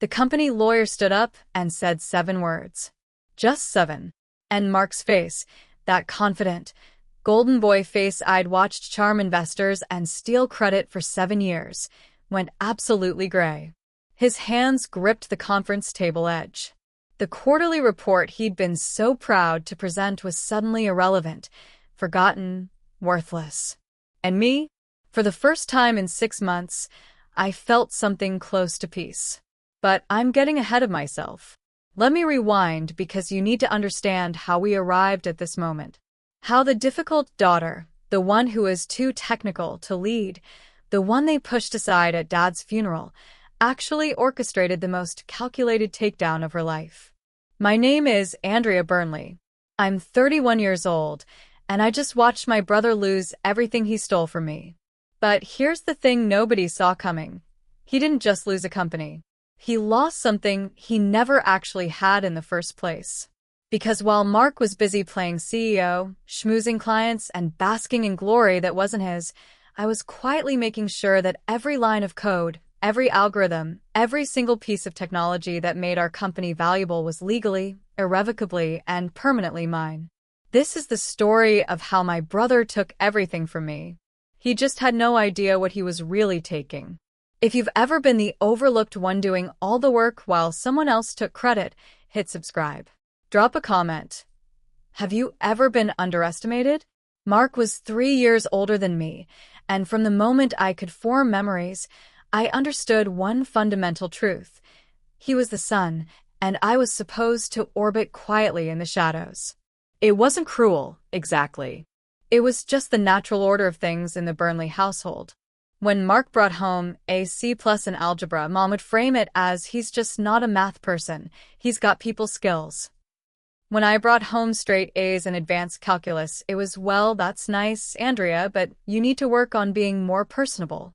The company lawyer stood up and said 7 words. Just 7. And Mark's face, that confident, golden boy face I'd watched charm investors and steal credit for 7 years, went absolutely gray. His hands gripped the conference table edge. The quarterly report he'd been so proud to present was suddenly irrelevant, forgotten, worthless. And me? For the first time in 6 months, I felt something close to peace. But I'm getting ahead of myself. Let me rewind because you need to understand how we arrived at this moment. How the difficult daughter, the one who is too technical to lead, the one they pushed aside at Dad's funeral, actually orchestrated the most calculated takedown of her life. My name is Andrea Burnley. I'm 31 years old, and I just watched my brother lose everything he stole from me. But here's the thing nobody saw coming. He didn't just lose a company. He lost something he never actually had in the first place. Because while Mark was busy playing CEO, schmoozing clients, and basking in glory that wasn't his, I was quietly making sure that every line of code, every algorithm, every single piece of technology that made our company valuable was legally, irrevocably, and permanently mine. This is the story of how my brother took everything from me. He just had no idea what he was really taking. If you've ever been the overlooked one doing all the work while someone else took credit, hit subscribe. Drop a comment. Have you ever been underestimated? Mark was 3 years older than me, and from the moment I could form memories, I understood one fundamental truth. He was the sun, and I was supposed to orbit quietly in the shadows. It wasn't cruel, exactly. It was just the natural order of things in the Burnley household. When Mark brought home a C+ in algebra, Mom would frame it as he's just not a math person, he's got people skills. When I brought home straight A's in advanced calculus, it was, well, that's nice, Andrea, but you need to work on being more personable.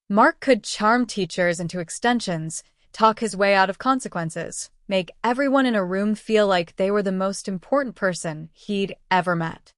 Mark could charm teachers into extensions, talk his way out of consequences, make everyone in a room feel like they were the most important person he'd ever met.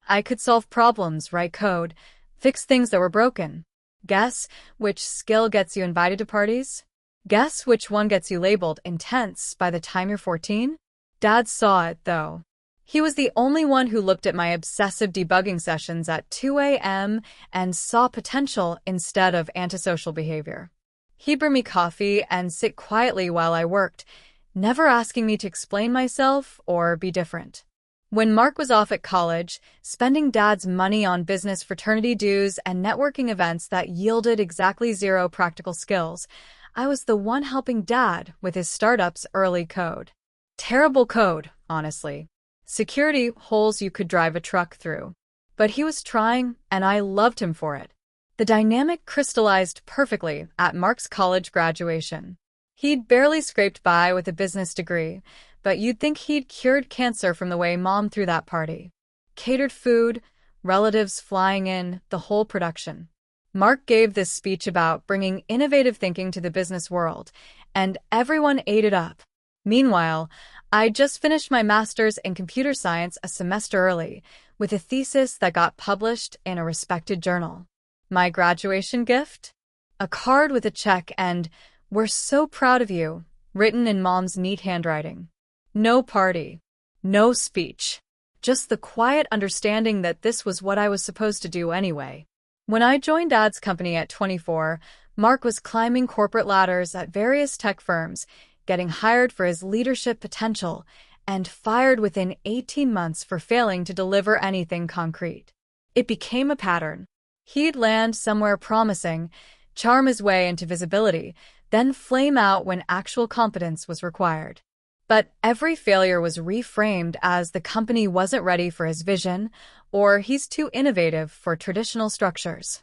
I could solve problems, write code, fix things that were broken. Guess which skill gets you invited to parties? Guess which one gets you labeled intense by the time you're 14? Dad saw it, though. He was the only one who looked at my obsessive debugging sessions at 2 a.m. and saw potential instead of antisocial behavior. He'd bring me coffee and sit quietly while I worked, never asking me to explain myself or be different. When Mark was off at college, spending Dad's money on business fraternity dues and networking events that yielded exactly 0 practical skills, I was the one helping Dad with his startup's early code. Terrible code, honestly. Security holes you could drive a truck through. But he was trying, and I loved him for it. The dynamic crystallized perfectly at Mark's college graduation. He'd barely scraped by with a business degree, but you'd think he'd cured cancer from the way Mom threw that party. Catered food, relatives flying in, the whole production. Mark gave this speech about bringing innovative thinking to the business world, and everyone ate it up. Meanwhile, I'd just finished my master's in computer science a semester early, with a thesis that got published in a respected journal. My graduation gift? A card with a check and, "We're so proud of you," written in Mom's neat handwriting. No party. No speech. Just the quiet understanding that this was what I was supposed to do anyway. When I joined Dad's company at 24, Mark was climbing corporate ladders at various tech firms, getting hired for his leadership potential, and fired within 18 months for failing to deliver anything concrete. It became a pattern. He'd land somewhere promising, charm his way into visibility, then flame out when actual competence was required. But every failure was reframed as the company wasn't ready for his vision, or he's too innovative for traditional structures.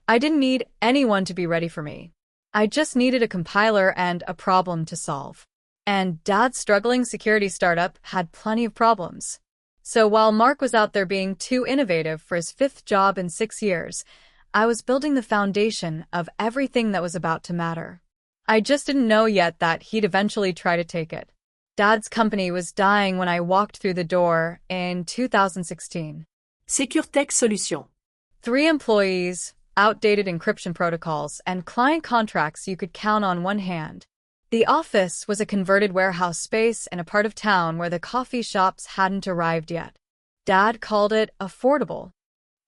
I didn't need anyone to be ready for me. I just needed a compiler and a problem to solve. And Dad's struggling security startup had plenty of problems. So while Mark was out there being too innovative for his 5th job in 6 years, I was building the foundation of everything that was about to matter. I just didn't know yet that he'd eventually try to take it. Dad's company was dying when I walked through the door in 2016. SecureTech Solutions. 3 employees, outdated encryption protocols, and client contracts you could count on one hand. The office was a converted warehouse space in a part of town where the coffee shops hadn't arrived yet. Dad called it affordable.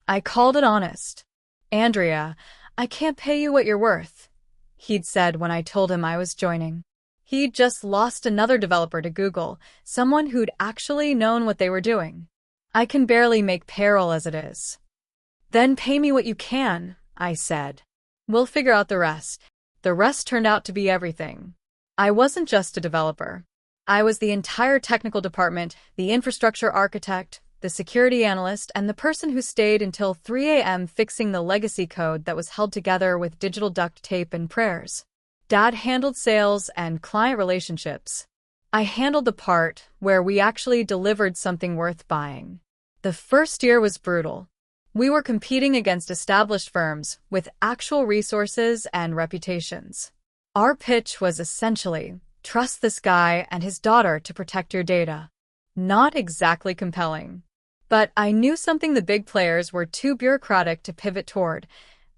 I called it honest. "Andrea, I can't pay you what you're worth," he'd said when I told him I was joining. He'd just lost another developer to Google, someone who'd actually known what they were doing. "I can barely make payroll as it is." "Then pay me what you can," I said. "We'll figure out the rest." The rest turned out to be everything. I wasn't just a developer. I was the entire technical department, the infrastructure architect, the security analyst, and the person who stayed until 3 a.m. fixing the legacy code that was held together with digital duct tape and prayers. Dad handled sales and client relationships. I handled the part where we actually delivered something worth buying. The first year was brutal. We were competing against established firms with actual resources and reputations. Our pitch was essentially, trust this guy and his daughter to protect your data. Not exactly compelling. But I knew something the big players were too bureaucratic to pivot toward.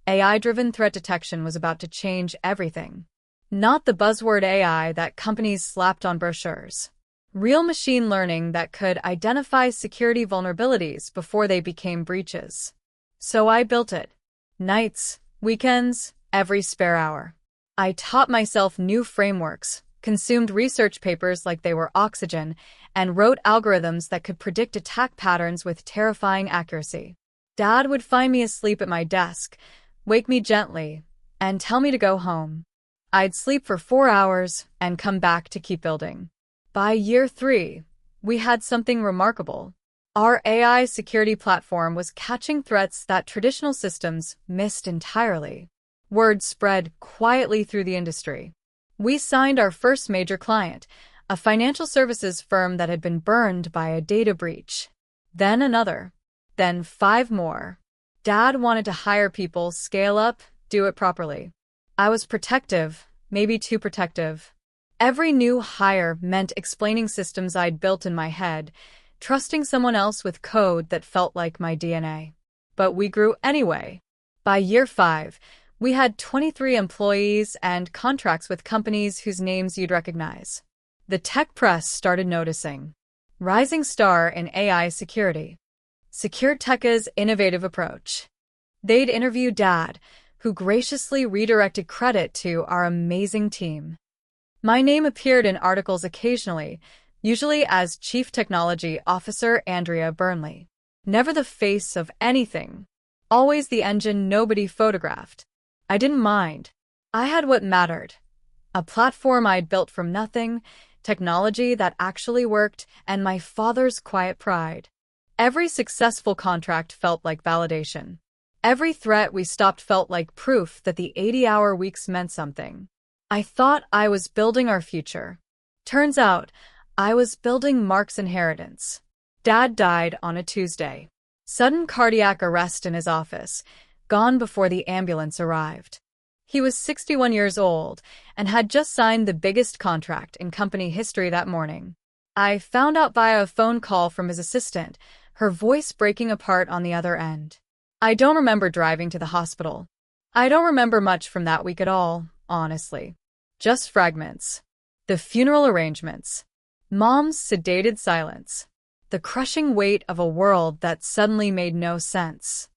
AI-driven threat detection was about to change everything. Not the buzzword AI that companies slapped on brochures. Real machine learning that could identify security vulnerabilities before they became breaches. So I built it. Nights, weekends, every spare hour. I taught myself new frameworks, consumed research papers like they were oxygen, and wrote algorithms that could predict attack patterns with terrifying accuracy. Dad would find me asleep at my desk, wake me gently, and tell me to go home. I'd sleep for 4 hours and come back to keep building. By year 3, we had something remarkable. Our AI security platform was catching threats that traditional systems missed entirely. Word spread quietly through the industry. We signed our first major client, a financial services firm that had been burned by a data breach. Then another. Then 5 more. Dad wanted to hire people, scale up, do it properly. I was protective, maybe too protective. Every new hire meant explaining systems I'd built in my head, trusting someone else with code that felt like my DNA. But we grew anyway. By year 5, we had 23 employees and contracts with companies whose names you'd recognize. The tech press started noticing. Rising star in AI security. SecureTech's innovative approach. They'd interview Dad, who graciously redirected credit to our amazing team. My name appeared in articles occasionally, usually as Chief Technology Officer Andrea Burnley. Never the face of anything. Always the engine nobody photographed. I didn't mind. I had what mattered. A platform I'd built from nothing, technology that actually worked, and my father's quiet pride. Every successful contract felt like validation. Every threat we stopped felt like proof that the 80-hour weeks meant something. I thought I was building our future. Turns out, I was building Mark's inheritance. Dad died on a Tuesday. Sudden cardiac arrest in his office, gone before the ambulance arrived. He was 61 years old and had just signed the biggest contract in company history that morning. I found out via a phone call from his assistant, her voice breaking apart on the other end. I don't remember driving to the hospital. I don't remember much from that week at all, honestly. Just fragments. The funeral arrangements. Mom's sedated silence. The crushing weight of a world that suddenly made no sense.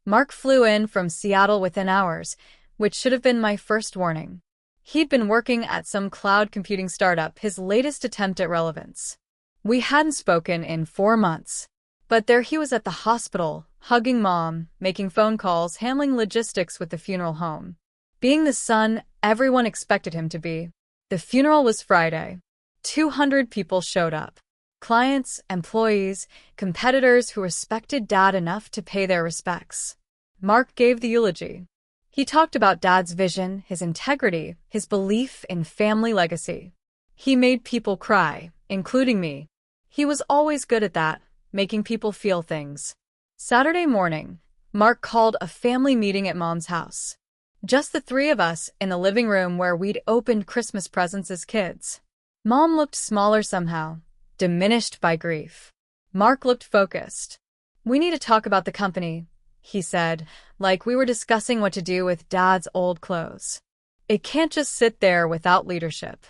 Mark flew in from Seattle within hours, which should have been my first warning. He'd been working at some cloud computing startup, his latest attempt at relevance. We hadn't spoken in 4 months. But there he was at the hospital, hugging Mom, making phone calls, handling logistics with the funeral home. Being the son everyone expected him to be. The funeral was Friday. 200 people showed up. Clients, employees, competitors who respected Dad enough to pay their respects. Mark gave the eulogy. He talked about Dad's vision, his integrity, his belief in family legacy. He made people cry, including me. He was always good at that, making people feel things. Saturday morning, Mark called a family meeting at Mom's house. Just the 3 of us in the living room where we'd opened Christmas presents as kids. Mom looked smaller somehow, diminished by grief. Mark looked focused. "We need to talk about the company," he said, like we were discussing what to do with Dad's old clothes. "It can't just sit there without leadership."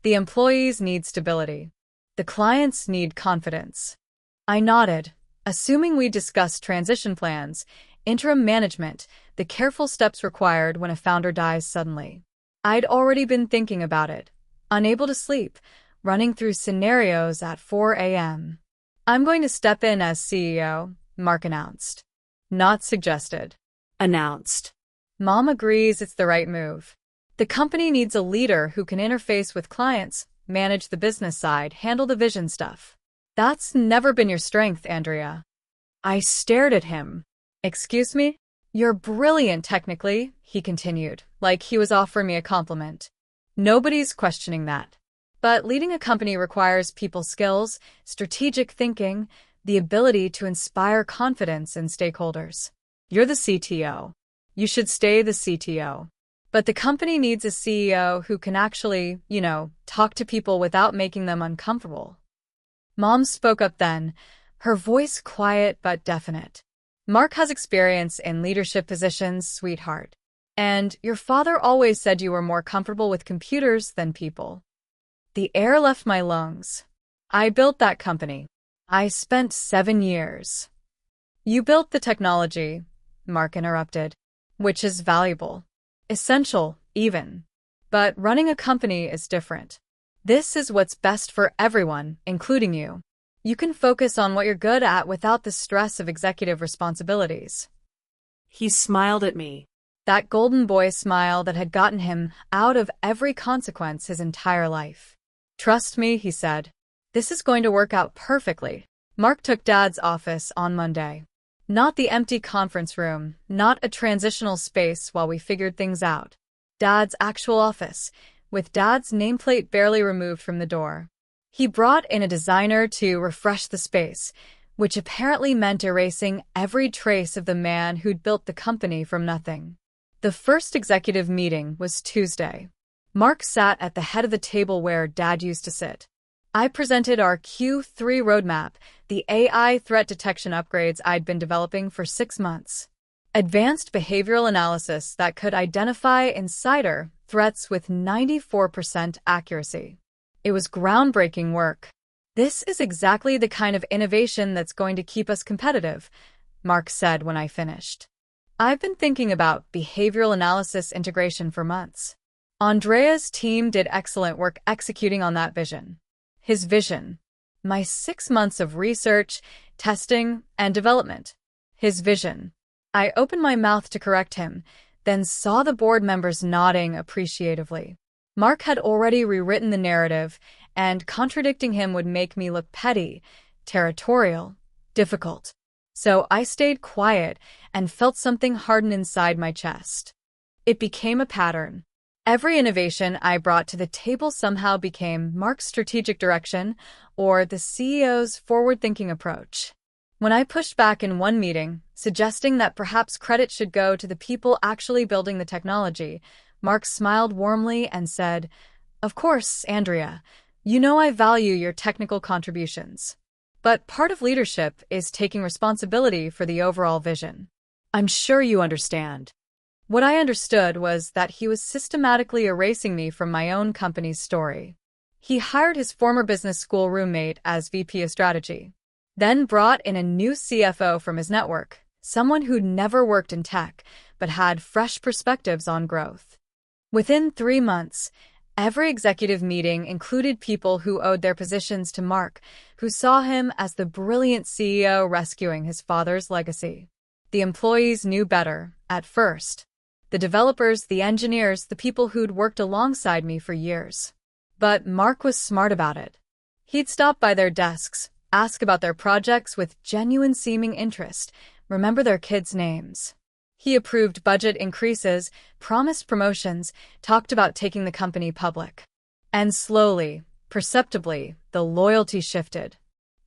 The employees need stability. The clients need confidence. I nodded, assuming we discussed transition plans, interim management, the careful steps required when a founder dies suddenly. I'd already been thinking about it, unable to sleep, running through scenarios at 4 a.m. I'm going to step in as CEO, Mark announced. Not suggested. Announced. Mom agrees it's the right move. The company needs a leader who can interface with clients, manage the business side, handle the vision stuff. That's never been your strength, Andrea. I stared at him. Excuse me? You're brilliant technically, he continued, like he was offering me a compliment. Nobody's questioning that. But leading a company requires people skills, strategic thinking, the ability to inspire confidence in stakeholders. You're the CTO. You should stay the CTO. But the company needs a CEO who can actually, talk to people without making them uncomfortable. Mom spoke up then, her voice quiet but definite. Mark has experience in leadership positions, sweetheart. And your father always said you were more comfortable with computers than people. The air left my lungs. I built that company. I spent 7 years. You built the technology, Mark interrupted, which is valuable. Essential, even. But running a company is different. This is what's best for everyone, including you. You can focus on what you're good at without the stress of executive responsibilities. He smiled at me. That golden boy smile that had gotten him out of every consequence his entire life. Trust me, he said. This is going to work out perfectly. Mark took Dad's office on Monday. Not the empty conference room, not a transitional space while we figured things out. Dad's actual office, with Dad's nameplate barely removed from the door. He brought in a designer to refresh the space, which apparently meant erasing every trace of the man who'd built the company from nothing. The first executive meeting was Tuesday. Mark sat at the head of the table where Dad used to sit. I presented our Q3 roadmap, the AI threat detection upgrades I'd been developing for 6 months. Advanced behavioral analysis that could identify insider threats with 94% accuracy. It was groundbreaking work. This is exactly the kind of innovation that's going to keep us competitive, Mark said when I finished. I've been thinking about behavioral analysis integration for months. Andrea's team did excellent work executing on that vision. His vision. My 6 months of research, testing, and development. His vision. I opened my mouth to correct him, then saw the board members nodding appreciatively. Mark had already rewritten the narrative, and contradicting him would make me look petty, territorial, difficult. So I stayed quiet and felt something harden inside my chest. It became a pattern. Every innovation I brought to the table somehow became Mark's strategic direction or the CEO's forward-thinking approach. When I pushed back in one meeting, suggesting that perhaps credit should go to the people actually building the technology, Mark smiled warmly and said, "Of course, Andrea, you know I value your technical contributions. But part of leadership is taking responsibility for the overall vision. I'm sure you understand." What I understood was that he was systematically erasing me from my own company's story. He hired his former business school roommate as VP of strategy, then brought in a new CFO from his network, someone who'd never worked in tech but had fresh perspectives on growth. Within 3 months, every executive meeting included people who owed their positions to Mark, who saw him as the brilliant CEO rescuing his father's legacy. The employees knew better, at first. The developers, the engineers, the people who'd worked alongside me for years. But Mark was smart about it. He'd stop by their desks, ask about their projects with genuine seeming interest, remember their kids' names. He approved budget increases, promised promotions, talked about taking the company public. And slowly, perceptibly, the loyalty shifted.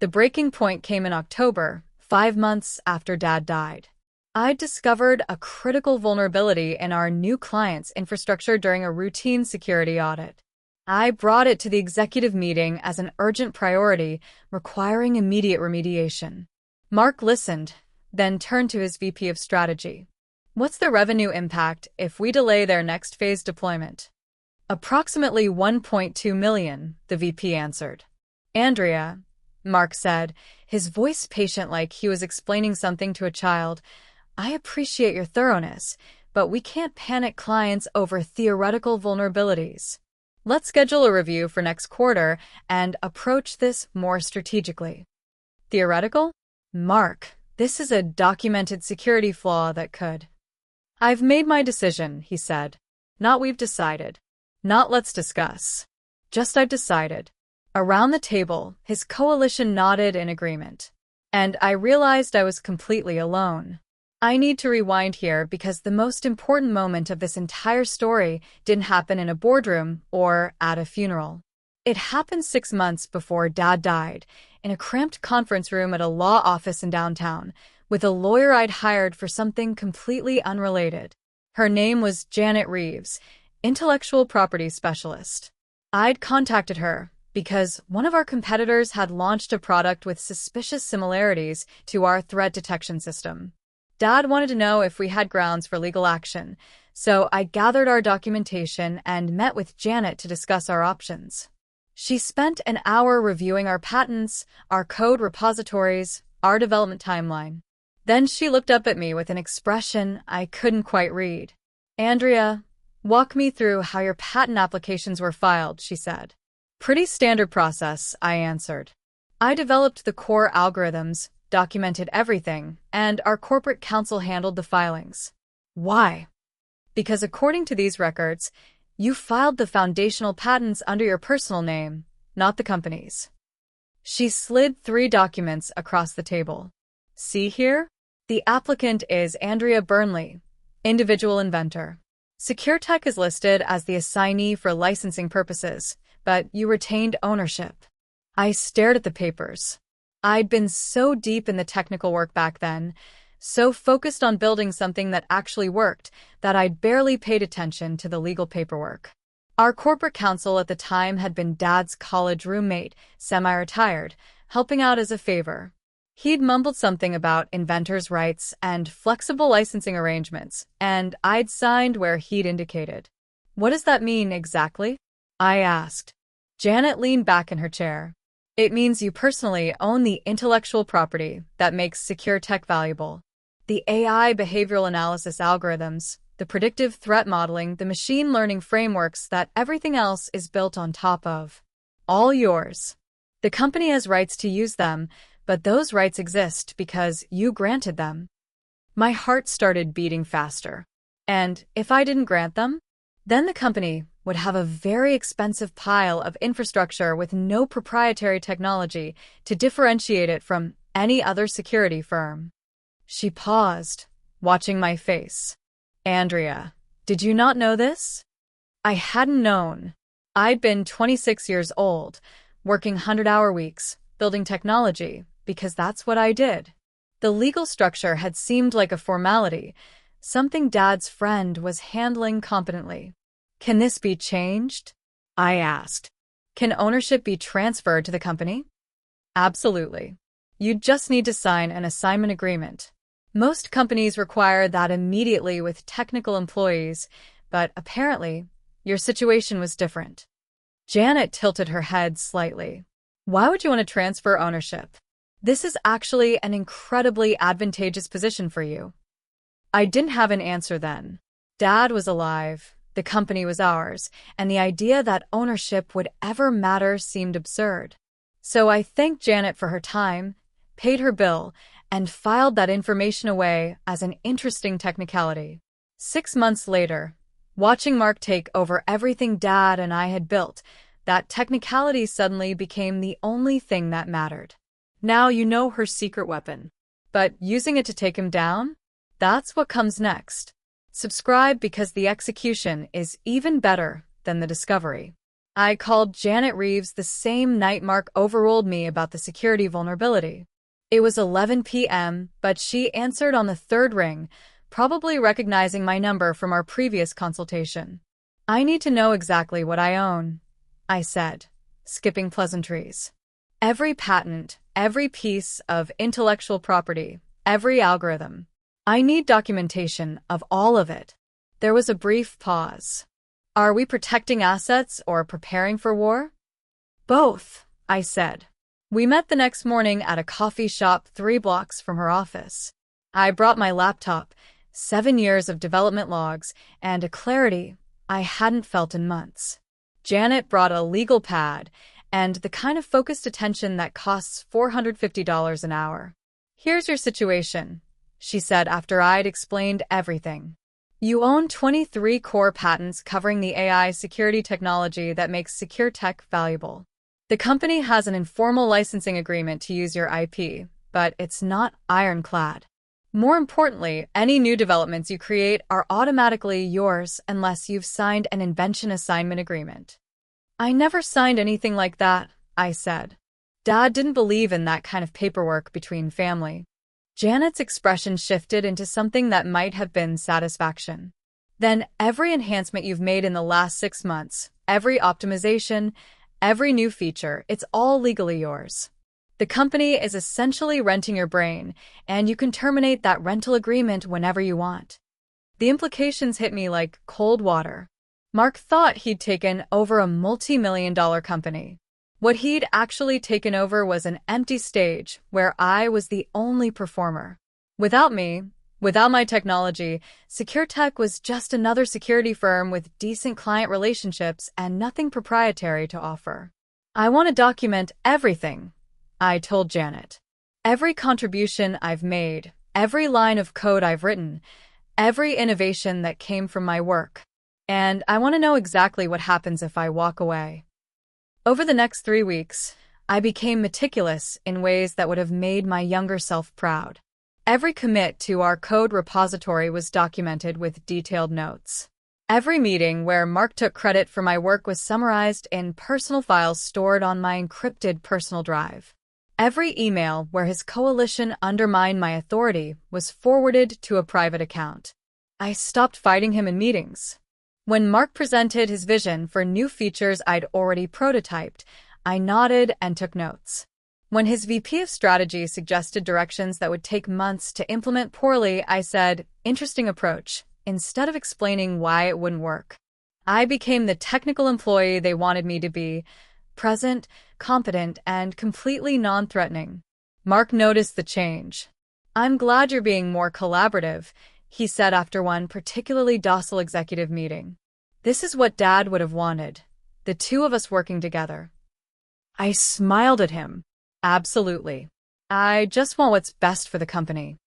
The breaking point came in October, 5 months after Dad died. I discovered a critical vulnerability in our new client's infrastructure during a routine security audit. I brought it to the executive meeting as an urgent priority, requiring immediate remediation. Mark listened, then turned to his VP of strategy. "What's the revenue impact if we delay their next phase deployment?" Approximately 1.2 million, the VP answered. Andrea, Mark said, his voice patient like he was explaining something to a child, I appreciate your thoroughness, but we can't panic clients over theoretical vulnerabilities. Let's schedule a review for next quarter and approach this more strategically. Theoretical? Mark, this is a documented security flaw that could. I've made my decision, he said. Not we've decided. Not let's discuss. Just I've decided. Around the table, his coalition nodded in agreement. And I realized I was completely alone. I need to rewind here because the most important moment of this entire story didn't happen in a boardroom or at a funeral. It happened 6 months before Dad died, in a cramped conference room at a law office in downtown, with a lawyer I'd hired for something completely unrelated. Her name was Janet Reeves, intellectual property specialist. I'd contacted her because one of our competitors had launched a product with suspicious similarities to our threat detection system. Dad wanted to know if we had grounds for legal action, so I gathered our documentation and met with Janet to discuss our options. She spent an hour reviewing our patents, our code repositories, our development timeline. Then she looked up at me with an expression I couldn't quite read. Andrea, walk me through how your patent applications were filed, she said. Pretty standard process, I answered. I developed the core algorithms, documented everything, and our corporate counsel handled the filings. Why? Because according to these records, you filed the foundational patents under your personal name, not the company's. She slid 3 documents across the table. See here? The applicant is Andrea Burnley, individual inventor. SecureTech is listed as the assignee for licensing purposes, but you retained ownership. I stared at the papers. I'd been so deep in the technical work back then, so focused on building something that actually worked, that I'd barely paid attention to the legal paperwork. Our corporate counsel at the time had been Dad's college roommate, semi-retired, helping out as a favor. He'd mumbled something about inventors' rights and flexible licensing arrangements, and I'd signed where he'd indicated. What does that mean exactly? I asked. Janet leaned back in her chair. It means you personally own the intellectual property that makes SecureTech valuable. The AI behavioral analysis algorithms, the predictive threat modeling, the machine learning frameworks that everything else is built on top of. All yours. The company has rights to use them, but those rights exist because you granted them. My heart started beating faster. And if I didn't grant them, then the company would have a very expensive pile of infrastructure with no proprietary technology to differentiate it from any other security firm. She paused, watching my face. Andrea, did you not know this? I hadn't known. I'd been 26 years old, working 100-hour weeks, building technology, because that's what I did. The legal structure had seemed like a formality, something Dad's friend was handling competently. Can this be changed? I asked. Can ownership be transferred to the company? Absolutely. You just need to sign an assignment agreement. Most companies require that immediately with technical employees, but apparently, your situation was different. Janet tilted her head slightly. Why would you want to transfer ownership? This is actually an incredibly advantageous position for you. I didn't have an answer then. Dad was alive, the company was ours, and the idea that ownership would ever matter seemed absurd. So I thanked Janet for her time, paid her bill, and filed that information away as an interesting technicality. 6 months later, watching Mark take over everything Dad and I had built, that technicality suddenly became the only thing that mattered. Now you know her secret weapon. But using it to take him down? That's what comes next. Subscribe because the execution is even better than the discovery. I called Janet Reeves the same night Mark overruled me about the security vulnerability. It was 11 p.m., but she answered on the 3rd ring, probably recognizing my number from our previous consultation. I need to know exactly what I own, I said, skipping pleasantries. Every patent, every piece of intellectual property, every algorithm. I need documentation of all of it. There was a brief pause. Are we protecting assets or preparing for war? Both, I said. We met the next morning at a coffee shop 3 blocks from her office. I brought my laptop, 7 years of development logs, and a clarity I hadn't felt in months. Janet brought a legal pad and the kind of focused attention that costs $450 an hour. Here's your situation, she said after I'd explained everything. You own 23 core patents covering the AI security technology that makes secure tech valuable. The company has an informal licensing agreement to use your IP, but it's not ironclad. More importantly, any new developments you create are automatically yours unless you've signed an invention assignment agreement. I never signed anything like that, I said. Dad didn't believe in that kind of paperwork between family. Janet's expression shifted into something that might have been satisfaction. Then every enhancement you've made in the last 6 months, every optimization, every new feature, it's all legally yours. The company is essentially renting your brain, and you can terminate that rental agreement whenever you want. The implications hit me like cold water. Mark thought he'd taken over a multi-million-dollar company. What he'd actually taken over was an empty stage where I was the only performer. Without me, without my technology, SecureTech was just another security firm with decent client relationships and nothing proprietary to offer. I want to document everything, I told Janet. Every contribution I've made, every line of code I've written, every innovation that came from my work. And I want to know exactly what happens if I walk away. Over the next 3 weeks, I became meticulous in ways that would have made my younger self proud. Every commit to our code repository was documented with detailed notes. Every meeting where Mark took credit for my work was summarized in personal files stored on my encrypted personal drive. Every email where his coalition undermined my authority was forwarded to a private account. I stopped fighting him in meetings. When Mark presented his vision for new features I'd already prototyped, I nodded and took notes. When his VP of strategy suggested directions that would take months to implement poorly, I said, "Interesting approach," instead of explaining why it wouldn't work. I became the technical employee they wanted me to be, present, competent, and completely non-threatening. Mark noticed the change. "I'm glad you're being more collaborative," he said after one particularly docile executive meeting. "This is what Dad would have wanted, the two of us working together." I smiled at him. Absolutely. I just want what's best for the company.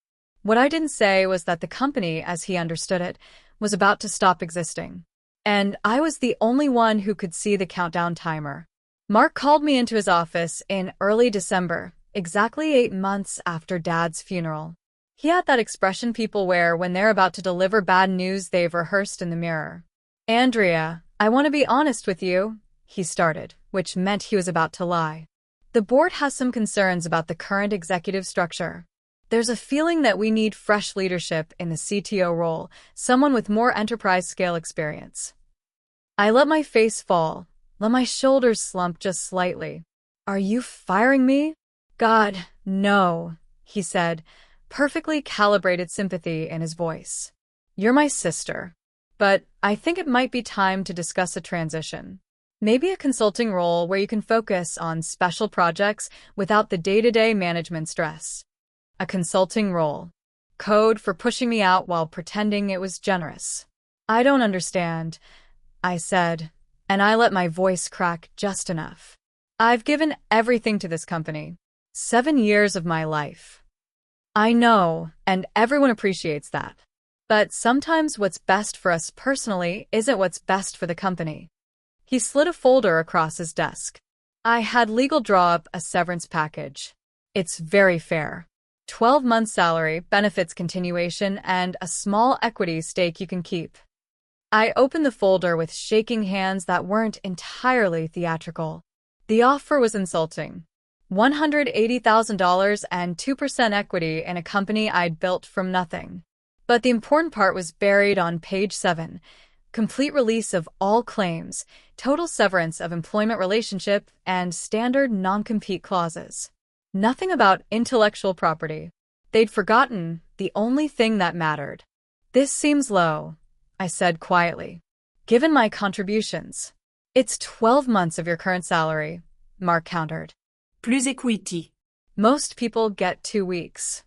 What I didn't say was that the company, as he understood it, was about to stop existing. And I was the only one who could see the countdown timer. Mark called me into his office in early December, exactly 8 months after Dad's funeral. He had that expression people wear when they're about to deliver bad news they've rehearsed in the mirror. "Andrea, I want to be honest with you," he started, which meant he was about to lie. "The board has some concerns about the current executive structure. There's a feeling that we need fresh leadership in the CTO role, someone with more enterprise-scale experience." I let my face fall, let my shoulders slump just slightly. "Are you firing me?" "God, no," he said, perfectly calibrated sympathy in his voice. "You're my sister. But I think it might be time to discuss a transition. Maybe a consulting role where you can focus on special projects without the day-to-day management stress." A consulting role. Code for pushing me out while pretending it was generous. "I don't understand," I said, and I let my voice crack just enough. "I've given everything to this company. 7 years of my life. I know, and everyone appreciates that. But sometimes what's best for us personally isn't what's best for the company." He slid a folder across his desk. I had legal draw up a severance package. It's very fair. 12 months salary, benefits continuation, and a small equity stake you can keep. I opened the folder with shaking hands that weren't entirely theatrical. The offer was insulting. $180,000 and 2% equity in a company I'd built from nothing. But the important part was buried on page 7. Complete release of all claims, total severance of employment relationship, and standard non-compete clauses. Nothing about intellectual property. They'd forgotten the only thing that mattered. "This seems low," I said quietly. Given my contributions. It's 12 months of your current salary, Mark countered. Plus equity. Most people get 2 weeks.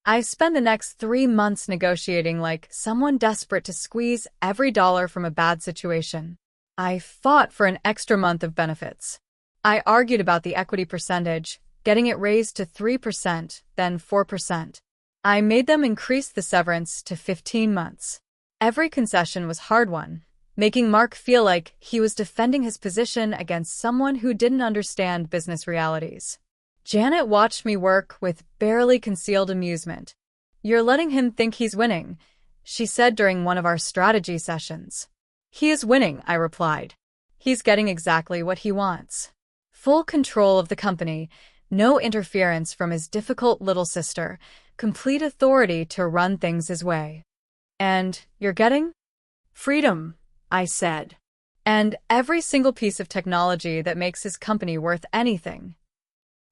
I spend the next 3 months negotiating like someone desperate to squeeze every dollar from a bad situation. I fought for an extra month of benefits. I argued about the equity percentage, getting it raised to 3%, then 4%. I made them increase the severance to 15 months. Every concession was hard won, making Mark feel like he was defending his position against someone who didn't understand business realities. Janet watched me work with barely concealed amusement. "You're letting him think he's winning," she said during one of our strategy sessions. "He is winning," I replied. "He's getting exactly what he wants. Full control of the company, no interference from his difficult little sister, complete authority to run things his way." "And you're getting?" Freedom, I said. "And every single piece of technology that makes his company worth anything."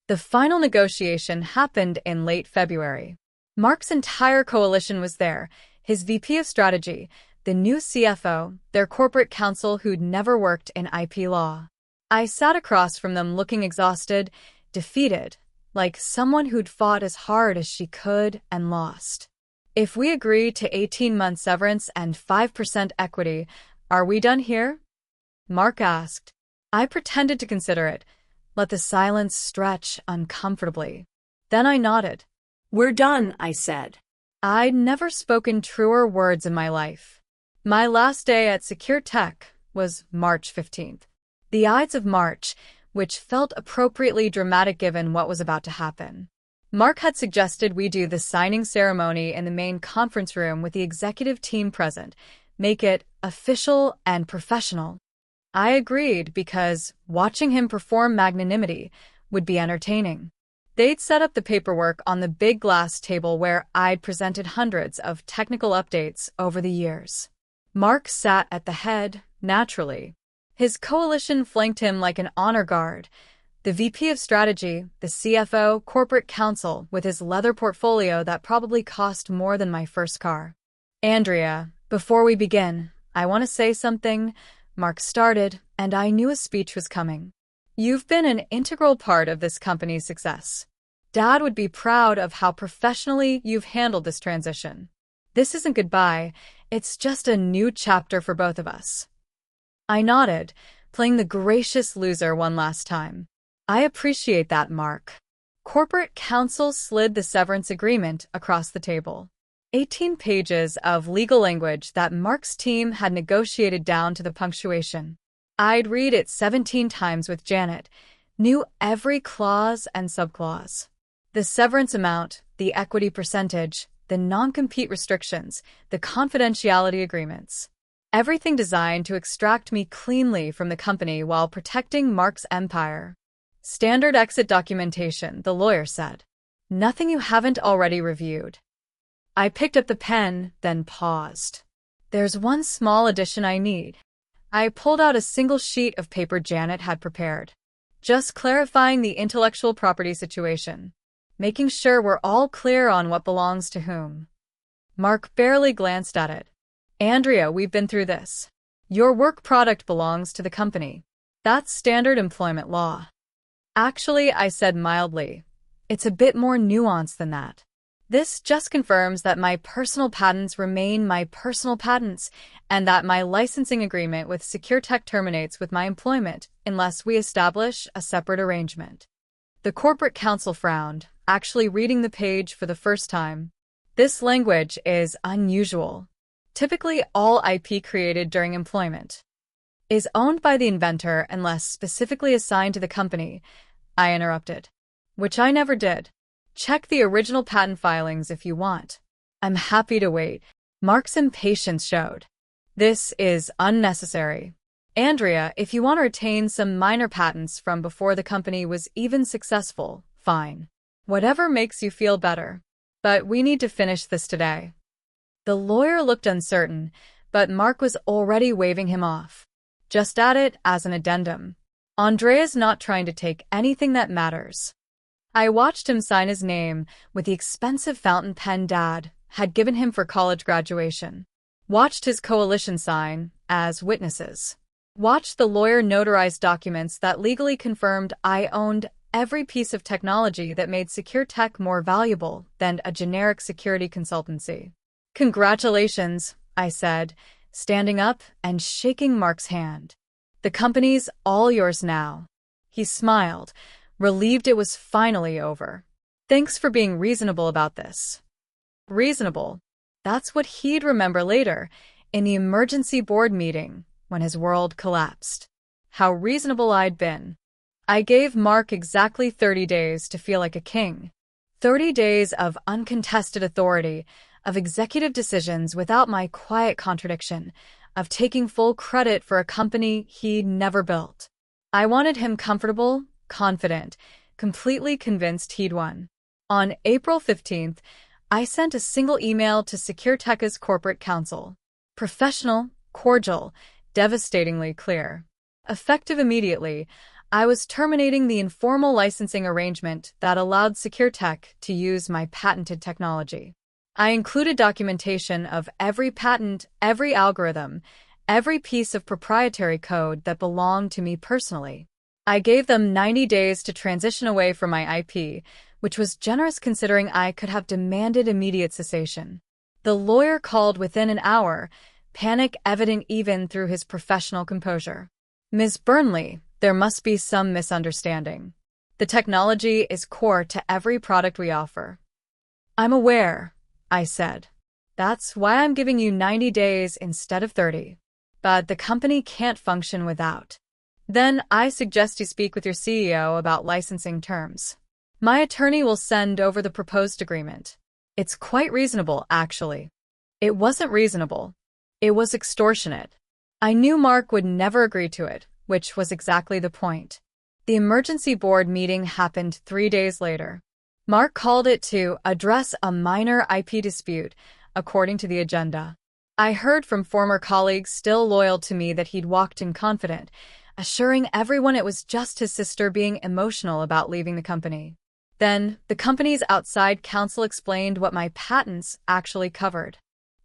The final negotiation happened in late February. Mark's entire coalition was there, his VP of strategy, the new CFO, their corporate counsel who'd never worked in IP law. I sat across from them looking exhausted, defeated, like someone who'd fought as hard as she could and lost. "If we agree to 18-month severance and 5% equity, are we done here?" Mark asked. I pretended to consider it, let the silence stretch uncomfortably. Then I nodded. "We're done," I said. I'd never spoken truer words in my life. My last day at Secure Tech was March 15th. The Ides of March, which felt appropriately dramatic given what was about to happen. Mark had suggested we do the signing ceremony in the main conference room with the executive team present, make it official and professional. I agreed because watching him perform magnanimity would be entertaining. They'd set up the paperwork on the big glass table where I'd presented hundreds of technical updates over the years. Mark sat at the head, naturally. His coalition flanked him like an honor guard. The VP of strategy, the CFO, corporate counsel, with his leather portfolio that probably cost more than my first car. "Andrea, before we begin, I want to say something," Mark started, and I knew a speech was coming. "You've been an integral part of this company's success. Dad would be proud of how professionally you've handled this transition. This isn't goodbye, it's just a new chapter for both of us." I nodded, playing the gracious loser one last time. "I appreciate that, Mark." Corporate counsel slid the severance agreement across the table. 18 pages of legal language that Mark's team had negotiated down to the punctuation. I'd read it 17 times with Janet, knew every clause and subclause. The severance amount, the equity percentage, the non-compete restrictions, the confidentiality agreements. Everything designed to extract me cleanly from the company while protecting Mark's empire. "Standard exit documentation," the lawyer said. "Nothing you haven't already reviewed." I picked up the pen, then paused. "There's one small addition I need." I pulled out a single sheet of paper Janet had prepared. "Just clarifying the intellectual property situation. Making sure we're all clear on what belongs to whom." Mark barely glanced at it. "Andrea, we've been through this. Your work product belongs to the company. That's standard employment law." "Actually," I said mildly, "it's a bit more nuanced than that. This just confirms that my personal patents remain my personal patents and that my licensing agreement with Secure Tech terminates with my employment unless we establish a separate arrangement." The corporate counsel frowned, actually reading the page for the first time. "This language is unusual. Typically, all IP created during employment is owned by the inventor unless specifically assigned to the company," I interrupted. "Which I never did. Check the original patent filings if you want." "I'm happy to wait." Mark's impatience showed. "This is unnecessary. Andrea, if you want to retain some minor patents from before the company was even successful, fine. Whatever makes you feel better. But we need to finish this today." The lawyer looked uncertain, but Mark was already waving him off. "Just add it as an addendum. Andrea's not trying to take anything that matters." I watched him sign his name with the expensive fountain pen Dad had given him for college graduation. Watched his coalition sign, as witnesses. Watch the lawyer notarize documents that legally confirmed I owned every piece of technology that made secure tech more valuable than a generic security consultancy. Congratulations, I said, standing up and shaking Mark's hand. The company's all yours now. He smiled, relieved it was finally over. Thanks for being reasonable about this. Reasonable. That's what he'd remember later, in the emergency board meeting, when his world collapsed. How reasonable I'd been. I gave Mark exactly 30 days to feel like a king. 30 days of uncontested authority, of executive decisions without my quiet contradiction, of taking full credit for a company he'd never built. I wanted him comfortable, confident, completely convinced he'd won. On April 15th, I sent a single email to SecureTech's corporate counsel. Professional, cordial, devastatingly clear. Effective immediately, I was terminating the informal licensing arrangement that allowed SecureTech to use my patented technology. I included documentation of every patent, every algorithm, every piece of proprietary code that belonged to me personally. I gave them 90 days to transition away from my IP, which was generous considering I could have demanded immediate cessation. The lawyer called within an hour, panic evident even through his professional composure. Ms. Burnley, there must be some misunderstanding. The technology is core to every product we offer. I'm aware, I said. That's why I'm giving you 90 days instead of 30. But the company can't function without. Then I suggest you speak with your CEO about licensing terms. My attorney will send over the proposed agreement. It's quite reasonable, actually. It wasn't reasonable. It was extortionate. I knew Mark would never agree to it, which was exactly the point. The emergency board meeting happened 3 days later. Mark called it to address a minor IP dispute, according to the agenda. I heard from former colleagues still loyal to me that he'd walked in confident, assuring everyone it was just his sister being emotional about leaving the company. Then, the company's outside counsel explained what my patents actually covered.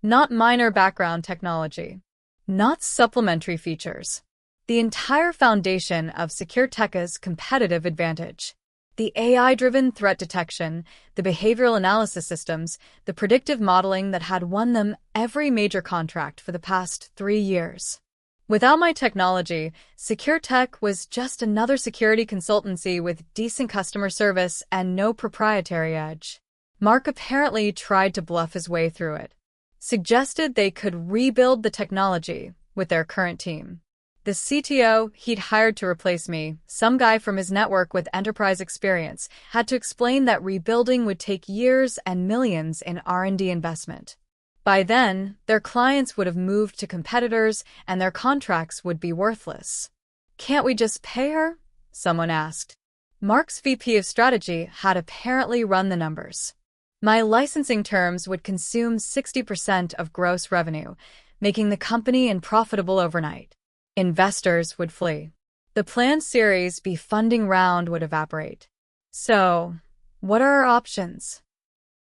Not minor background technology. Not supplementary features. The entire foundation of SecureTech's competitive advantage. The AI-driven threat detection, the behavioral analysis systems, the predictive modeling that had won them every major contract for the past 3 years. Without my technology, SecureTech was just another security consultancy with decent customer service and no proprietary edge. Mark apparently tried to bluff his way through it. Suggested they could rebuild the technology with their current team. The CTO he'd hired to replace me, some guy from his network with enterprise experience, had to explain that rebuilding would take years and millions in R&D investment. By then, their clients would have moved to competitors and their contracts would be worthless. Can't we just pay her? Someone asked. Mark's VP of strategy had apparently run the numbers. My licensing terms would consume 60% of gross revenue, making the company unprofitable overnight. Investors would flee. The planned Series B funding round would evaporate. So, what are our options?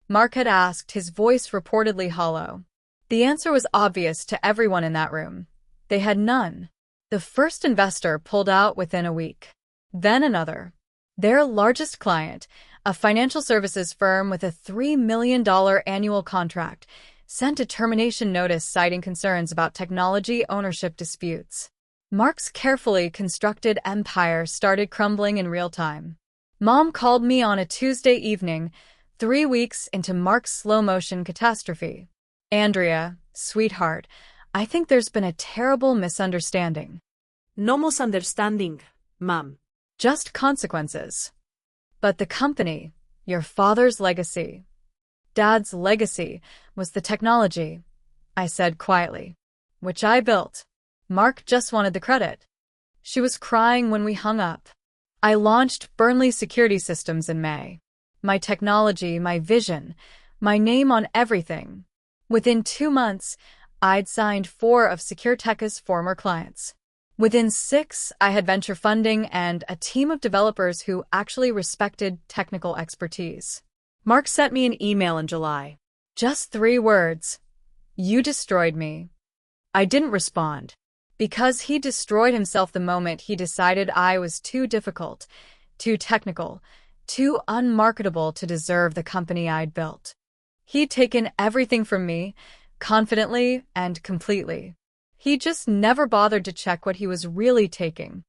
Mark had asked, his voice reportedly hollow. The answer was obvious to everyone in that room. They had none. The first investor pulled out within a week. Then another. Their largest client, a financial services firm with a $3 million annual contract, sent a termination notice citing concerns about technology ownership disputes. Mark's carefully constructed empire started crumbling in real time. Mom called me on a Tuesday evening, 3 weeks into Mark's slow-motion catastrophe. Andrea, sweetheart, I think there's been a terrible misunderstanding. No misunderstanding, Mom. Just consequences. But the company, your father's legacy, Dad's legacy, was the technology, I said quietly, which I built. Mark just wanted the credit. She was crying when we hung up. I launched Burnley Security Systems in May. My technology, my vision, my name on everything. Within 2 months, I'd signed 4 of SecureTech's former clients. Within 6, I had venture funding and a team of developers who actually respected technical expertise. Mark sent me an email in July. Just 3 words. You destroyed me. I didn't respond. Because he destroyed himself the moment he decided I was too difficult, too technical, too unmarketable to deserve the company I'd built. He'd taken everything from me, confidently and completely. He just never bothered to check what he was really taking.